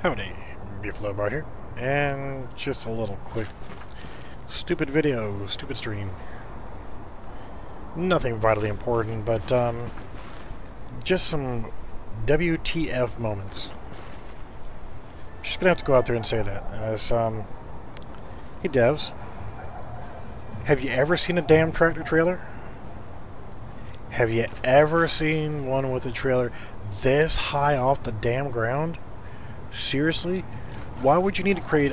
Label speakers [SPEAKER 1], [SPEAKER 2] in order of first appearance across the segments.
[SPEAKER 1] Howdy, Beautiful Love here, and just a little quick stupid video, stupid stream. Nothing vitally important, but just some WTF moments. Just gonna have to go out there and say that. As hey devs, have you ever seen a damn tractor trailer? Have you ever seen one with a trailer this high off the damn ground? Seriously? Why would you need to create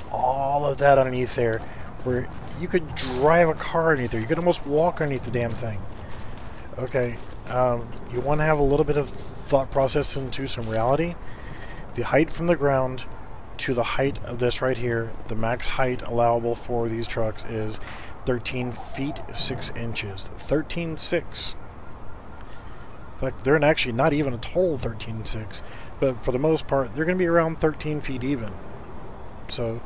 [SPEAKER 1] all of that underneath there where you could drive a car underneath there? You could almost walk underneath the damn thing. Okay, you want to have a little bit of thought process into some reality. The height from the ground to the height of this right here, the max height allowable for these trucks is 13 feet 6 inches. 13.6. In fact, they're actually not even a total 13.6, but for the most part, they're going to be around 13 feet even. So,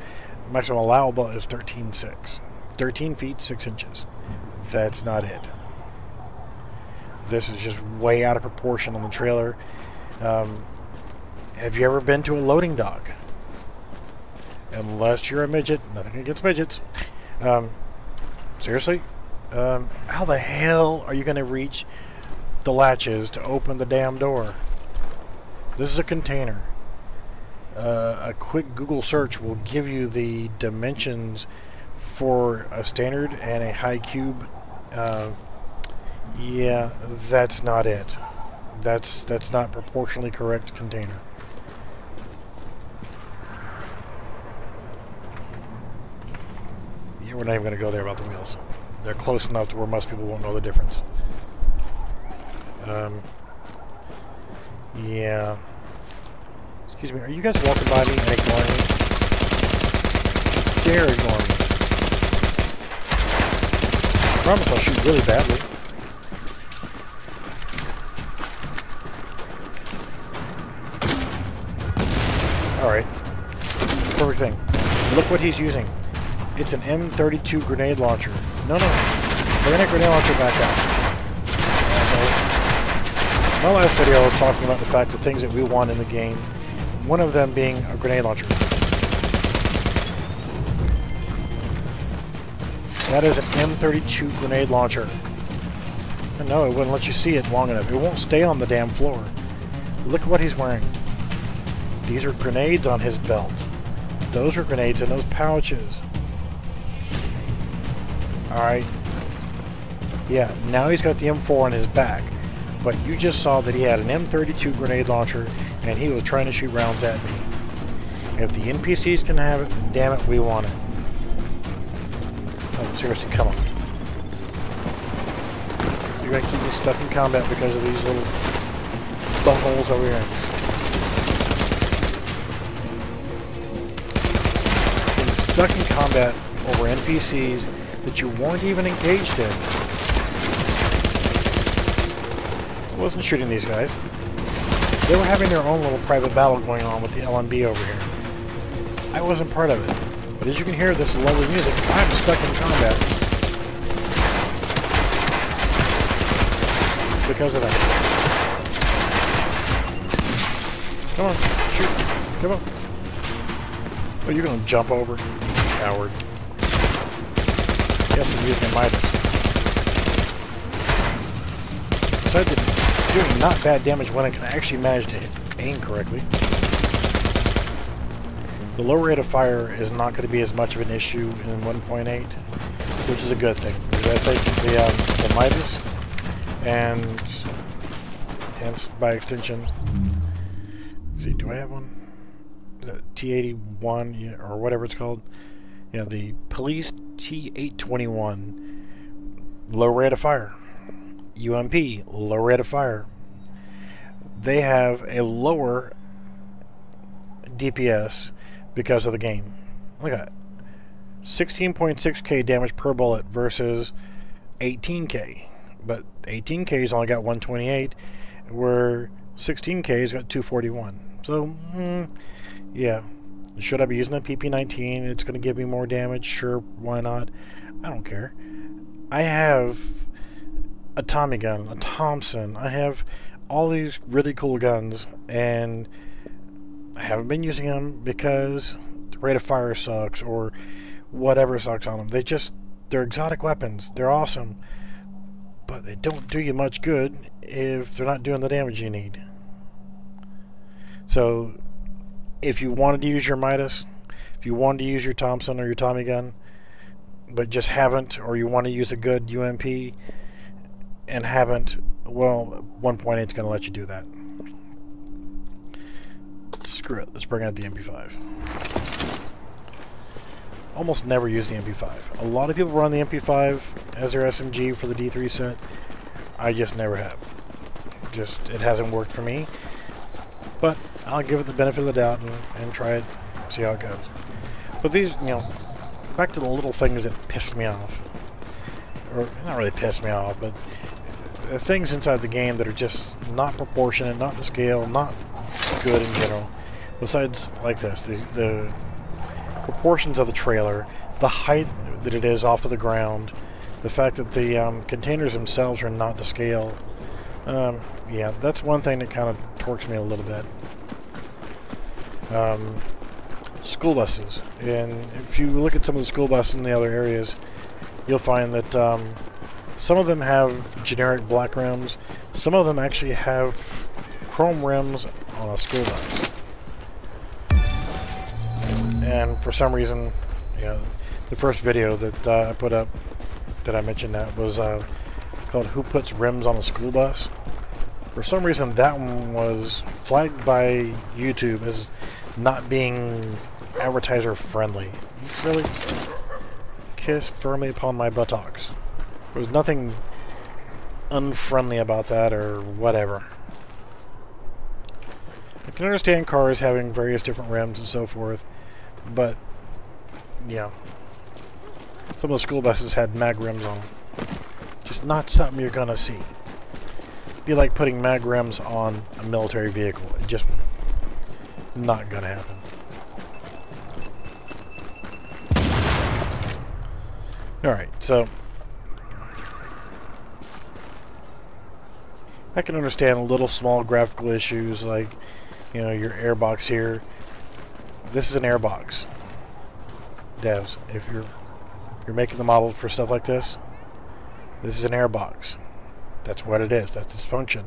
[SPEAKER 1] maximum allowable is 13.6. 13 feet 6 inches. That's not it. This is just way out of proportion on the trailer. Have you ever been to a loading dock? Unless you're a midget, nothing against midgets. Seriously? How the hell are you going to reach the latches to open the damn door? This is a container. A quick Google search will give you the dimensions for a standard and a high cube. Yeah, that's not it. That's not proportionally correct container. Yeah, we're not even going to go there about the wheels. They're close enough to where most people won't know the difference. Yeah. Excuse me, are you guys walking by me and ignoring me? Dare ignore me. I promise I'll shoot really badly. Alright. Perfect thing. Look what he's using. It's an M32 grenade launcher. No. Bring that grenade launcher back out. My last video I was talking about the fact of things that we want in the game. One of them being a grenade launcher. That is an M32 grenade launcher. And no, it wouldn't let you see it long enough. It won't stay on the damn floor. Look at what he's wearing. These are grenades on his belt. Those are grenades in those pouches. Alright. Yeah, now he's got the M4 on his back. But you just saw that he had an M32 grenade launcher and he was trying to shoot rounds at me. If the NPCs can have it, then damn it, we want it. Oh, seriously, come on. You're going to keep me stuck in combat because of these little buttholes over here. Getting stuck in combat over NPCs that you weren't even engaged in. I wasn't shooting these guys. They were having their own little private battle going on with the LMB over here. I wasn't part of it. But as you can hear, this lovely music, I'm stuck in combat. Because of that. Come on, shoot. Come on. Oh, you're going to jump over? Coward. Yes, I'm using Midas. Besides doing not bad damage when I can actually manage to aim correctly. The low rate of fire is not going to be as much of an issue in 1.8, which is a good thing. Because I think the Midas and hence by extension. Let's see, do I have one? T81 or whatever it's called. Yeah, the Police T821, low rate of fire. UMP, low rate of fire. They have a lower DPS because of the game. Look at that. 16.6k damage per bullet versus 18k. But 18k's only got 128, where 16k's got 241. So, yeah. Should I be using the PP19? It's going to give me more damage. Sure, why not? I don't care. I have a Tommy gun, a Thompson. I have all these really cool guns, and I haven't been using them because the rate of fire sucks or whatever sucks on them. They're exotic weapons. They're awesome. But they don't do you much good if they're not doing the damage you need. So, if you wanted to use your Midas, if you wanted to use your Thompson or your Tommy gun, but just haven't, or you want to use a good UMP and haven't, well, 1.8 is going to let you do that. Screw it, let's bring out the MP5. Almost never use the MP5. A lot of people run the MP5 as their SMG for the D3 set. I just never have. It hasn't worked for me. But I'll give it the benefit of the doubt and try it, see how it goes. But these, back to the little things that pissed me off. Or, not really pissed me off, but things inside the game that are just not proportionate, not to scale, not good in general. Besides, like this, the proportions of the trailer, the height that it is off of the ground, the fact that the containers themselves are not to scale. Yeah, that's one thing that kind of torques me a little bit. School buses, and if you look at some of the school buses in the other areas, you'll find that some of them have generic black rims, some of them actually have chrome rims on a school bus. And for some reason, the first video that I put up that I mentioned that was called "Who Puts Rims on a School Bus?" For some reason, that one was flagged by YouTube as not being advertiser friendly. Really? Kiss firmly upon my buttocks. There was nothing unfriendly about that or whatever. I can understand cars having various different rims and so forth, but yeah, some of the school buses had mag rims on them. Just not something you're gonna see. It'd be like putting mag rims on a military vehicle. It just not gonna happen. Alright, so I can understand little small graphical issues like, your airbox here. This is an airbox. Devs, if you're making the model for stuff like this, this is an airbox. That's what it is. That's its function.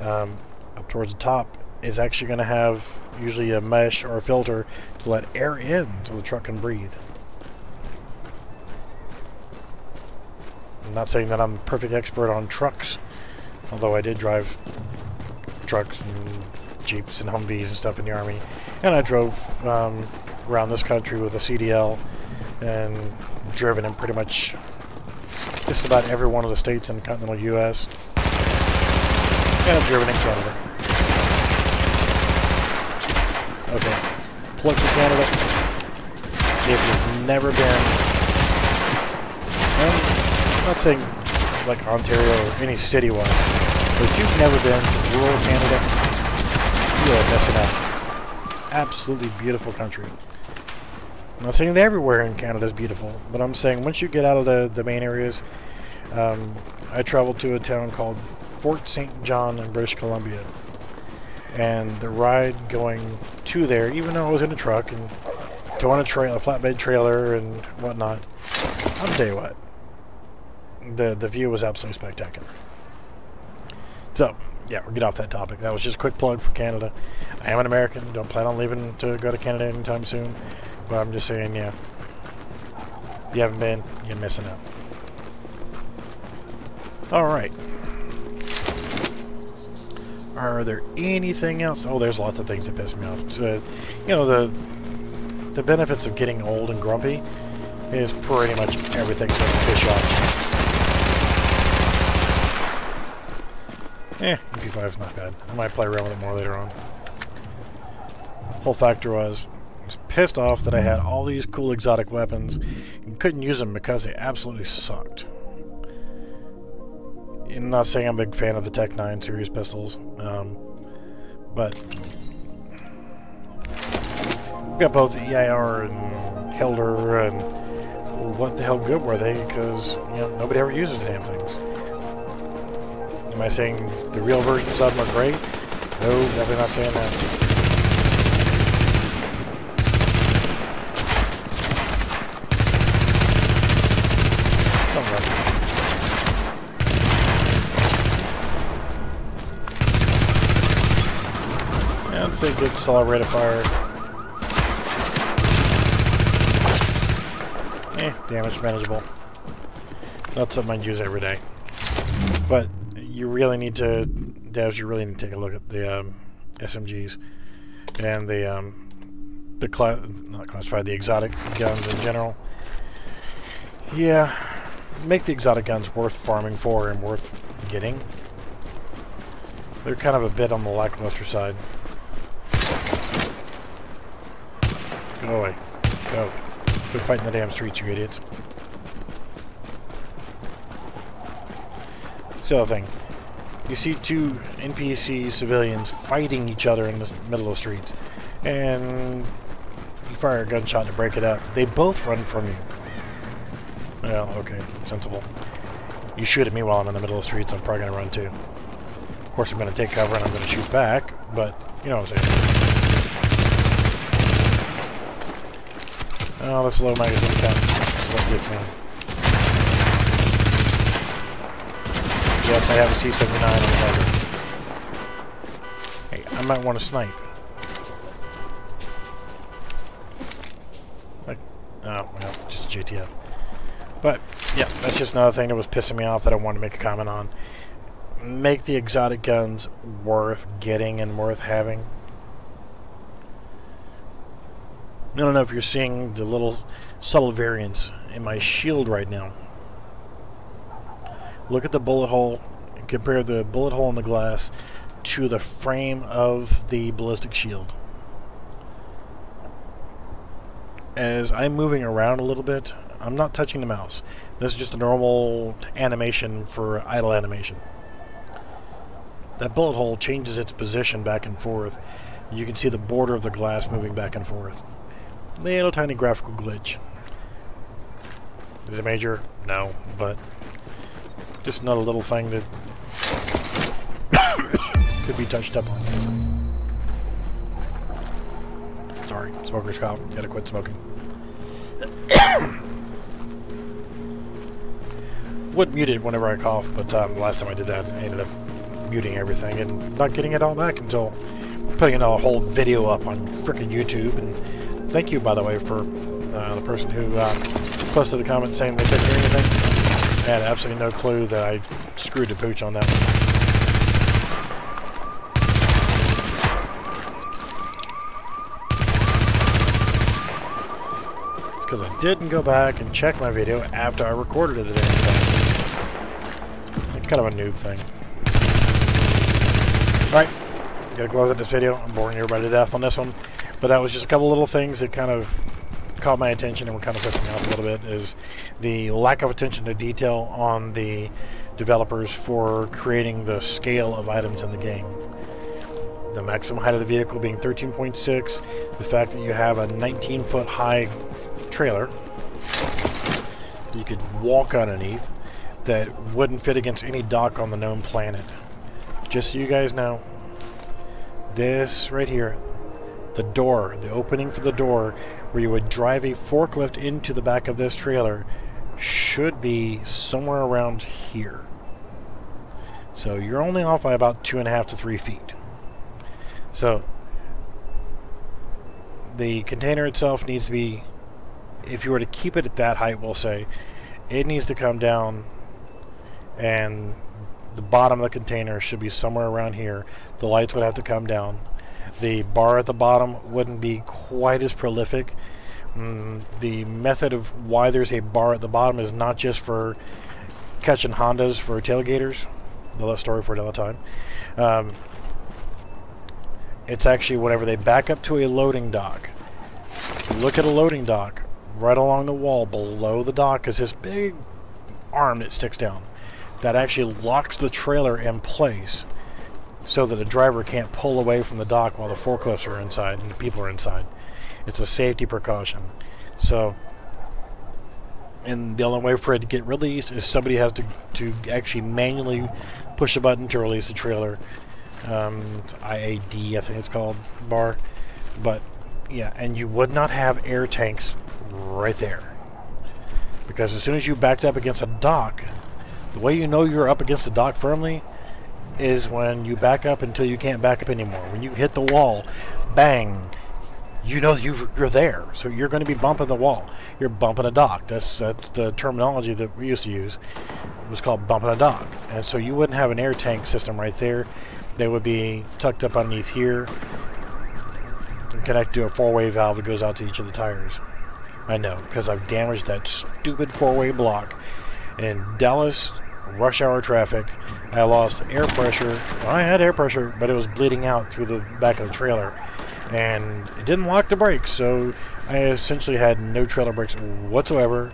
[SPEAKER 1] Up towards the top is actually going to have usually a mesh or a filter to let air in so the truck can breathe. I'm not saying that I'm a perfect expert on trucks, although I did drive trucks and Jeeps and Humvees and stuff in the Army, and I drove around this country with a CDL and driven in pretty much just about every one of the states in the continental U.S. and I've driven in Canada. Okay, plug for Canada. If you've never been, I'm not saying like Ontario or any city-wise, but if you've never been to rural Canada, you are missing out. Absolutely beautiful country. I'm not saying that everywhere in Canada is beautiful, but I'm saying once you get out of the main areas, I traveled to a town called Fort St. John in British Columbia, and the ride going to there, even though I was in a truck and towing a flatbed trailer and whatnot, I'll tell you what, the view was absolutely spectacular. So, yeah, we'll get off that topic. That was just a quick plug for Canada. I am an American. Don't plan on leaving to go to Canada anytime soon. But I'm just saying, yeah, if you haven't been, you're missing out. Alright. Are there anything else? Oh, there's lots of things that piss me off. So, the benefits of getting old and grumpy is pretty much everything's going to fish off. MP5 is not bad. I might play around with it more later on. Whole factor was, I was pissed off that I had all these cool exotic weapons and couldn't use them because they absolutely sucked. I'm not saying I'm a big fan of the Tech 9 series pistols, but we got both the EIR and Hilder, and what the hell good were they? Because nobody ever uses the damn things. Am I saying the real versions of them are great? No, definitely not saying that. Don't run. Yeah, let's say good solid rate of fire. Damage manageable. Not something I'd use every day. But you really need to, devs, you really need to take a look at the SMGs and the not classified, the exotic guns in general. Yeah, make the exotic guns worth farming for and worth getting. They're kind of a bit on the lackluster side. Go away. Go. Quit fighting the damn streets, you idiots. So the thing, you see two NPC civilians fighting each other in the middle of the streets, and you fire a gunshot to break it up. They both run from you. Well, okay, sensible. You shoot at me while I'm in the middle of the streets, I'm probably going to run too. Of course, I'm going to take cover and I'm going to shoot back, but you know what I'm saying. Oh, this low magazine count is what gets me. Yes, I have a C-79 on the target. Hey, I might want to snipe. Like, oh, well, just a JTF. But, yeah, that's just another thing that was pissing me off that I wanted to make a comment on. Make the exotic guns worth getting and worth having. I don't know if you're seeing the little subtle variance in my shield right now. Look at the bullet hole and compare the bullet hole in the glass to the frame of the ballistic shield. As I'm moving around a little bit, I'm not touching the mouse. This is just a normal animation for idle animation. That bullet hole changes its position back and forth. You can see the border of the glass moving back and forth. Little tiny graphical glitch. Is it major? No, but just another little thing that could be touched up on. Sorry, smoker's cough. Gotta quit smoking. Would mute it whenever I cough, but the last time I did that, I ended up muting everything and not getting it all back until putting a whole video up on frickin' YouTube. And thank you, by the way, for the person who posted a comment saying they couldn't hear anything. I had absolutely no clue that I screwed the pooch on that one. It's because I didn't go back and check my video after I recorded it the damn thing. It's kind of a noob thing. Alright, gotta close out this video. I'm boring everybody to death on this one. But that was just a couple little things that kind of caught my attention and were kind of pissing me off a little bit, is the lack of attention to detail on the developers for creating the scale of items in the game. The maximum height of the vehicle being 13.6, the fact that you have a 19-foot high trailer you could walk underneath that wouldn't fit against any dock on the known planet. Just so you guys know, this right here, the door, the opening for the door where you would drive a forklift into the back of this trailer, should be somewhere around here. So you're only off by about 2.5 to 3 feet. So the container itself needs to be, if you were to keep it at that height, we'll say, it needs to come down, and the bottom of the container should be somewhere around here. The lights would have to come down. The bar at the bottom wouldn't be quite as prolific. The method of why there's a bar at the bottom is not just for catching Hondas for tailgaters. Another story for another time. It's actually whenever they back up to a loading dock. Look at a loading dock. Right along the wall below the dock is this big arm that sticks down. That actually locks the trailer in place, so that the driver can't pull away from the dock while the forklifts are inside and the people are inside. It's a safety precaution. So, and the only way for it to get released is somebody has to actually manually push a button to release the trailer. IAD, I think it's called, bar. But, yeah, and you would not have air tanks right there. Because as soon as you backed up against a dock, the way you know you're up against the dock firmly is when you back up until you can't back up anymore. When you hit the wall, bang, you know you're there. So you're going to be bumping the wall. You're bumping a dock. That's the terminology that we used to use. It was called bumping a dock. And so you wouldn't have an air tank system right there. They would be tucked up underneath here and connected to a four-way valve that goes out to each of the tires. I know, because I've damaged that stupid four-way block. In Dallas rush hour traffic, I lost air pressure. Well, I had air pressure, but it was bleeding out through the back of the trailer. And it didn't lock the brakes, so I essentially had no trailer brakes whatsoever,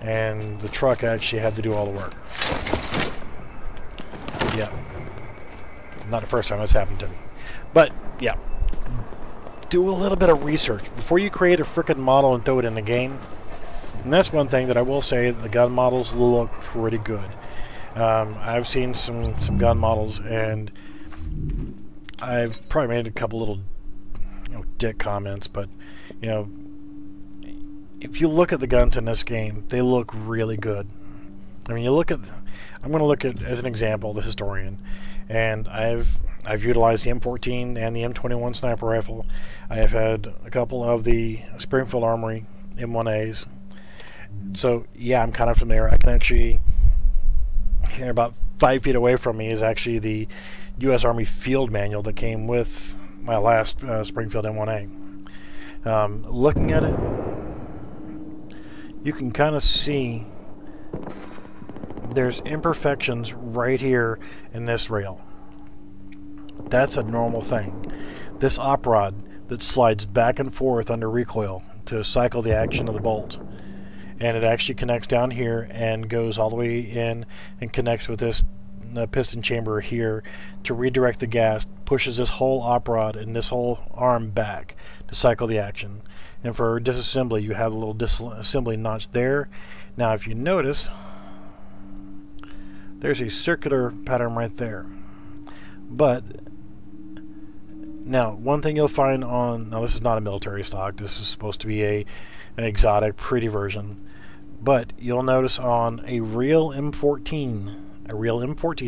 [SPEAKER 1] and the truck actually had to do all the work. Yeah. Not the first time that's happened to me. But, yeah. Do a little bit of research before you create a frickin' model and throw it in the game. And that's one thing that I will say, the gun models look pretty good. I've seen some gun models, and I've probably made a couple little dick comments, but if you look at the guns in this game, they look really good. I mean, I'm going to look at, as an example, the Historian, and I've utilized the M14 and the M21 sniper rifle. I have had a couple of the Springfield Armory M1As. So yeah, I'm kind of familiar. I can actually, about 5 feet away from me is actually the U.S. Army Field Manual that came with my last Springfield M1A. Looking at it, you can kind of see there's imperfections right here in this rail. That's a normal thing. This op rod that slides back and forth under recoil to cycle the action of the bolt, and it actually connects down here and goes all the way in and connects with this piston chamber here to redirect the gas, pushes this whole op rod and this whole arm back to cycle the action. And for disassembly, you have a little disassembly notch there. Now if you notice, there's a circular pattern right there. But now one thing you'll find on, now this is not a military stock, this is supposed to be an exotic pretty version, but you'll notice on a real M14,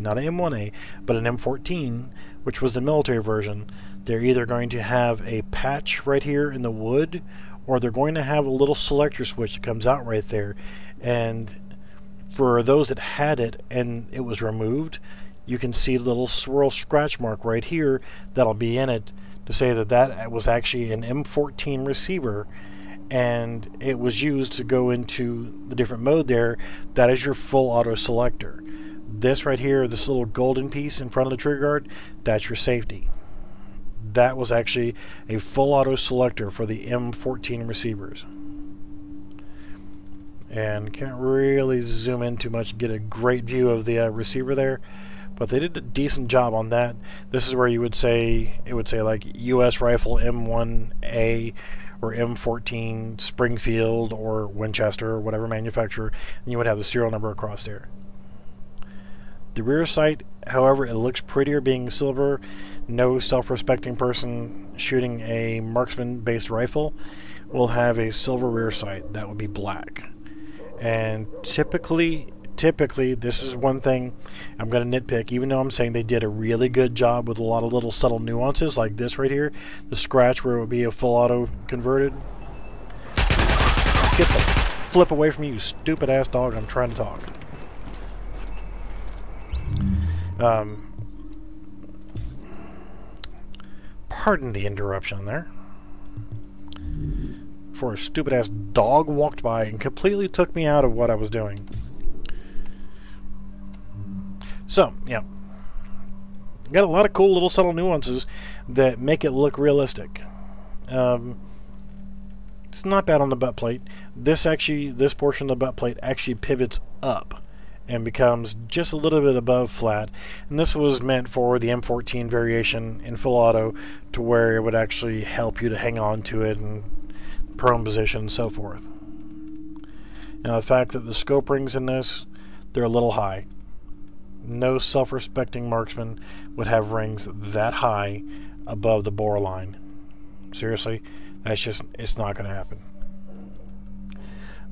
[SPEAKER 1] not an M1A, but an M14, which was the military version, they're either going to have a patch right here in the wood, or they're going to have a little selector switch that comes out right there. And for those that had it and it was removed, you can see a little swirl scratch mark right here that'll be in it to say that that was actually an M14 receiver, and it was used to go into the different mode there. That is your full auto selector. This right here, this little golden piece in front of the trigger guard, that's your safety. That was actually a full auto selector for the M14 receivers. And can't really zoom in too much and get a great view of the receiver there, but they did a decent job on that. This is where you would say, it would say like US Rifle M1A or M14 Springfield or Winchester or whatever manufacturer, and you would have the serial number across there. The rear sight, however, it looks prettier being silver. No self-respecting person shooting a marksman-based rifle will have a silver rear sight. That would be black. And typically, this is one thing I'm going to nitpick, even though I'm saying they did a really good job with a lot of little subtle nuances, like this right here, the scratch where it would be a full auto converted. Get the flip away from me, you stupid ass dog, I'm trying to talk. Pardon the interruption there. For a stupid ass dog walked by and completely took me out of what I was doing. So, yeah. Got a lot of cool little subtle nuances that make it look realistic. It's not bad on the butt plate. This portion of the butt plate actually pivots up and becomes just a little bit above flat, and this was meant for the M14 variation in full auto, to where it would actually help you to hang on to it and prone position and so forth. Now the fact that the scope rings in this, they're a little high. No self-respecting marksman would have rings that high above the bore line. Seriously, it's not going to happen.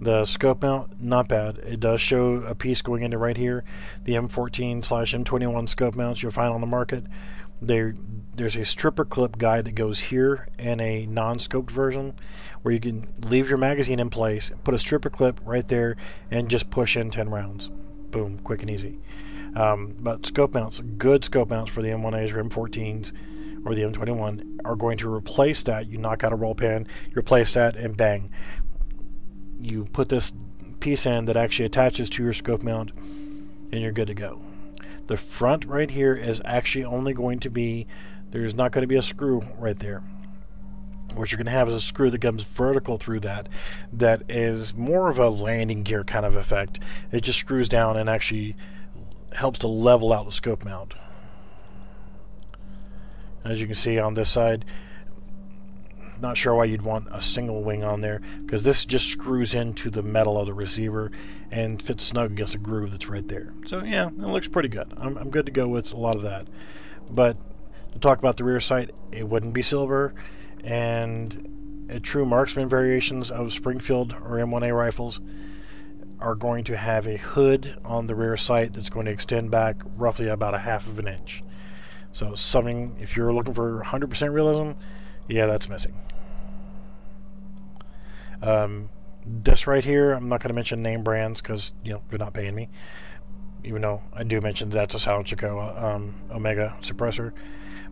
[SPEAKER 1] The scope mount, not bad. It does show a piece going into right here. The M14/M21 scope mounts you'll find on the market. There's a stripper clip guide that goes here and a non-scoped version where you can leave your magazine in place, put a stripper clip right there, and just push in 10 rounds. Boom, quick and easy. But scope mounts, good scope mounts for the M1As or M14s or the M21 are going to replace that. You knock out a roll pin, you replace that, and bang. You put this piece in that actually attaches to your scope mount, and you're good to go. The front right here is actually only going to be, there's not going to be a screw right there. What you're going to have is a screw that comes vertical through that is more of a landing gear kind of effect. It just screws down and actually helps to level out the scope mount. As you can see on this side, not sure why you'd want a single wing on there, because this just screws into the metal of the receiver and fits snug against the groove that's right there. So yeah, it looks pretty good. I'm good to go with a lot of that. But to talk about the rear sight, it wouldn't be silver, and true marksman variations of Springfield or M1A rifles are going to have a hood on the rear sight that's going to extend back roughly about 1/2 of an inch. So something, if you're looking for 100% realism, yeah, that's missing. This right here, I'm not going to mention name brands because, you know, they're not paying me. Even though I do mention that's a Salchico Omega suppressor.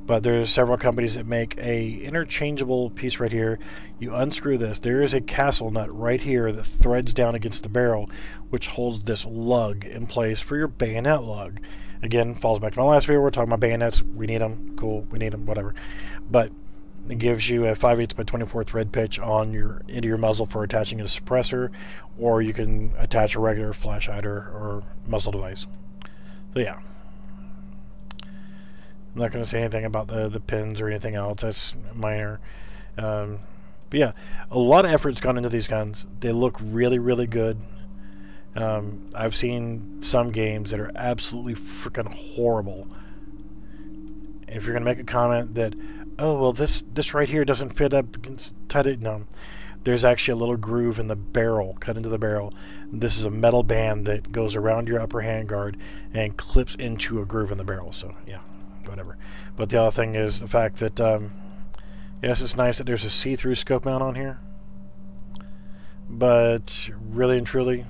[SPEAKER 1] But there's several companies that make a interchangeable piece right here. You unscrew this. There is a castle nut right here that threads down against the barrel, which holds this lug in place for your bayonet lug. Again, falls back to my last video. We're talking about bayonets. We need them. Cool. We need them. Whatever. But it gives you a 5/8 by 24 thread pitch on into your muzzle for attaching a suppressor, or you can attach a regular flash hider or muzzle device. So yeah, I'm not going to say anything about the pins or anything else. That's minor. But yeah, a lot of effort's gone into these guns. They look really, really good. I've seen some games that are absolutely freaking horrible. If you're going to make a comment that, oh, well, this right here doesn't fit up tight, no. There's actually a little groove in the barrel, cut into the barrel. This is a metal band that goes around your upper handguard and clips into a groove in the barrel. So, yeah, whatever. But the other thing is the fact that, yes, it's nice that there's a see-through scope mount on here. But really and truly,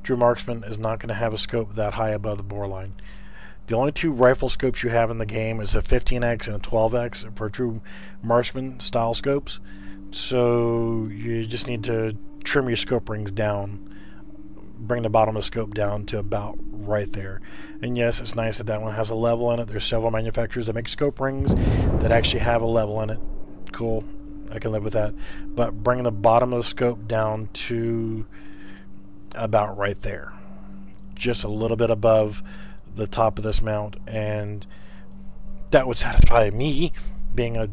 [SPEAKER 1] true marksman is not going to have a scope that high above the bore line. The only two rifle scopes you have in the game is a 15x and a 12x for true marksman style scopes. So you just need to trim your scope rings down, bring the bottom of the scope down to about right there. And yes, it's nice that that one has a level in it. There's several manufacturers that make scope rings that actually have a level in it. Cool, I can live with that. But bring the bottom of the scope down to about right there, just a little bit above the top of this mount, and that would satisfy me, being a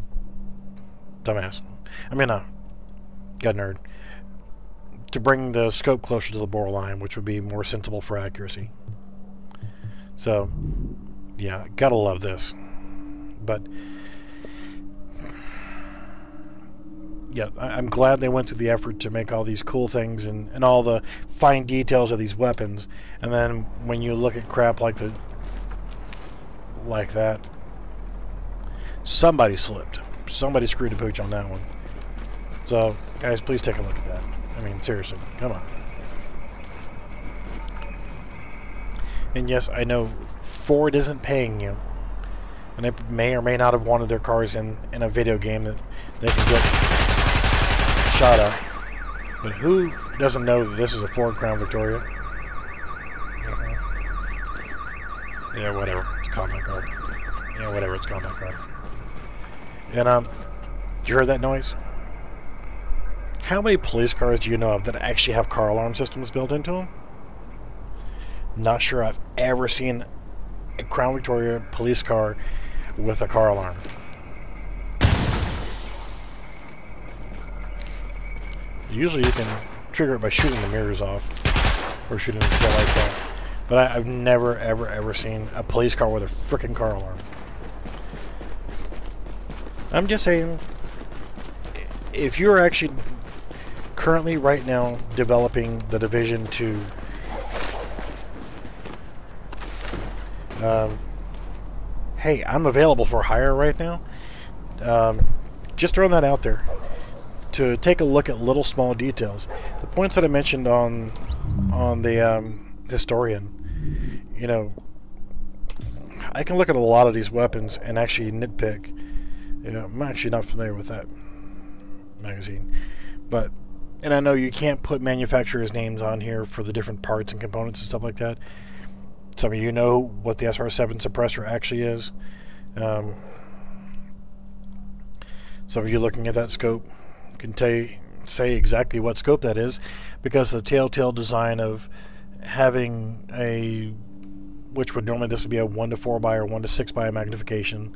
[SPEAKER 1] dumbass. I mean, a gun nerd, to bring the scope closer to the bore line, which would be more sensible for accuracy. So, yeah, gotta love this. But yeah, I'm glad they went through the effort to make all these cool things and all the fine details of these weapons. And then when you look at crap like that, somebody slipped. Somebody screwed the pooch on that one. So, guys, please take a look at that. I mean, seriously, come on. And yes, I know Ford isn't paying you, and they may or may not have wanted their cars in a video game that they can get shot at. But who doesn't know that this is a Ford Crown Victoria? Yeah, whatever. It's a combat car. Yeah, whatever. It's a combat car. And you heard that noise? How many police cars do you know of that actually have car alarm systems built into them? Not sure I've ever seen a Crown Victoria police car with a car alarm. Usually you can trigger it by shooting the mirrors off or shooting the taillights off. But I've never, ever seen a police car with a frickin' car alarm. I'm just saying, if you're actually currently, right now, developing the Division 2. Hey, I'm available for hire right now. Just throwing that out there to take a look at little small details. The points that I mentioned on the historian, you know, I can look at a lot of these weapons and actually nitpick. You know, I'm actually not familiar with that magazine, but and I know you can't put manufacturers' names on here for the different parts and components and stuff like that. Some of you know what the SR7 suppressor actually is. Some of you looking at that scope can say exactly what scope that is, because the telltale design of having a, which would normally this would be a 1 to 4 by or 1 to 6 by magnification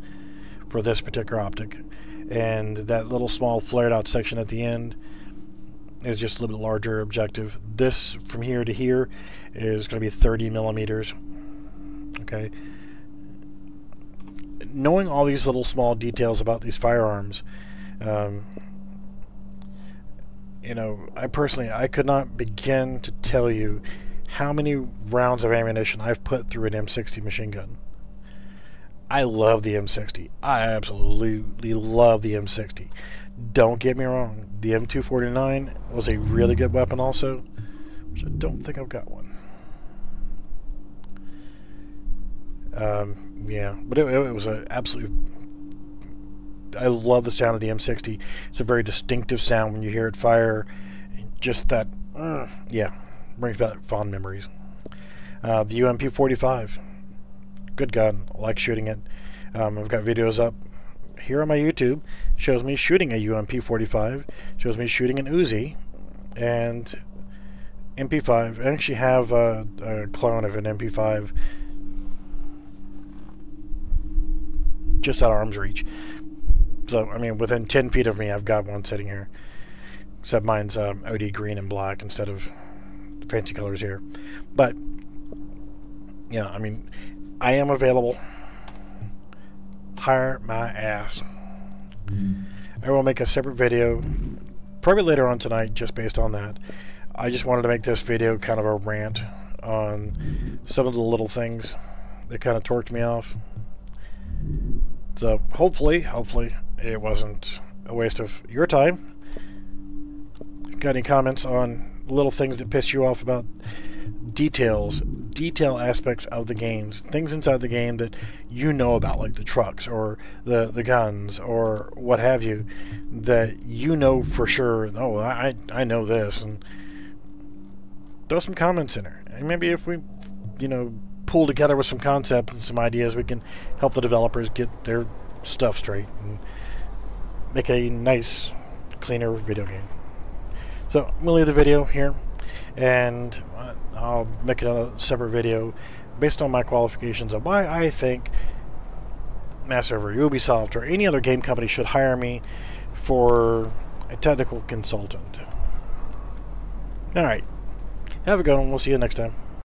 [SPEAKER 1] for this particular optic, and that little small flared out section at the end is just a little bit larger objective. This from here to here is going to be 30 millimeters. Okay. Knowing all these little small details about these firearms, you know, I could not begin to tell you how many rounds of ammunition I've put through an M60 machine gun. I love the M60. I absolutely love the M60. Don't get me wrong. The M249 was a really good weapon also, which I don't think I've got one. Yeah, but it was an absolute... I love the sound of the M60. It's a very distinctive sound when you hear it fire. Just that, yeah, brings back fond memories. The UMP-45, good gun. I like shooting it. I've got videos up here on my YouTube. Shows me shooting a UMP-45. Shows me shooting an Uzi and MP5. I actually have a clone of an MP5 just out of arm's reach. So, I mean, within 10 feet of me, I've got one sitting here. Except mine's OD green and black instead of fancy colors here. But, you know, I mean, I am available. Hire my ass. I will make a separate video, probably later on tonight, just based on that. I just wanted to make this video kind of a rant on some of the little things that kind of torqued me off. So hopefully it wasn't a waste of your time. Got any comments on little things that piss you off about detail aspects of the games, things inside the game that you know about, like the trucks or the guns or what have you, that you know for sure, oh, I know this, and throw some comments in there. And maybe if we, you know, pull together with some concepts and some ideas, we can help the developers get their stuff straight and make a nice, cleaner video game. So I'm gonna leave the video here, and I'll make a separate video based on my qualifications of why I think Massive or Ubisoft or any other game company should hire me for a technical consultant. Alright, have a good one. We'll see you next time.